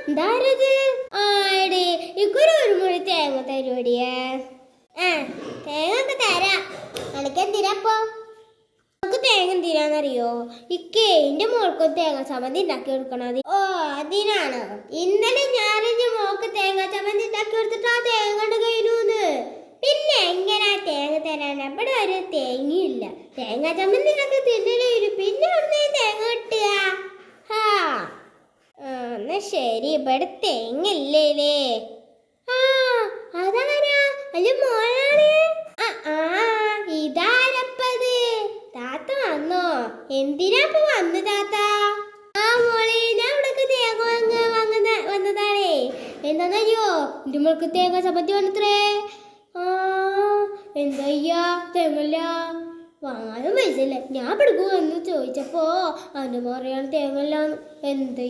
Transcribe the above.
എന്താരത്? ആടി ഇക്കൊരു ഒരു മുറി തേങ്ങ തരുവടിയേ. തേങ്ങ ഒക്കെ തരാം. അനക്ക് എന്തിനാപ്പോ? നമുക്ക് തേങ്ങ എന്തിനാന്നറിയോ? ഇക്കേ എന്റെ മോൾക്ക് തേങ്ങ ചമ്മന്തി ഉണ്ടാക്കി കൊടുക്കണം. ഓ അതിനാണ് ഇന്നലെ ഞാനിന്റെ മോൾക്ക് തേങ്ങ ചമ്മന്തി ഉണ്ടാക്കി കൊടുത്തിട്ട് ആ തേങ്ങ കൊണ്ട് കഴിഞ്ഞൂന്ന്. പിന്നെ എങ്ങനാ തേങ്ങ തരാൻ? അവിടെ ഒരു തേങ്ങയില്ല. തേങ്ങ ചമ്മന്തി ഉണ്ടാക്കി തിന്നലേ വരും. പിന്നെ അവിടുന്ന് തേങ്ങ കിട്ടുക? എന്നാ ശരി, ഇവിടെ തേങ്ങ ഇല്ലേ? അതാരാ? അല്ല മോളാണ്. ഇതാരപ്പത്? താത്ത വന്നോ? എന്തിനാപ്പ വന്നു താത്ത? മോളെ ഞാൻ ഇവിടേക്ക് തേങ്ങ വന്നതാണേ. എന്താന്നറിയോ? എന്റെ മോൾക്ക് തേങ്ങ ചമ്മന്തി വന്നത്രേ. എന്തായ്യാ തേങ്ങല്ല വാങ്ങാനും പൈസ ഇല്ല. ഞാൻ ഇവിടേക്ക് വന്ന് ചോദിച്ചപ്പോ അവന്റെ മോറിയാണ് തേങ്ങല്ലാന്ന്. എന്താ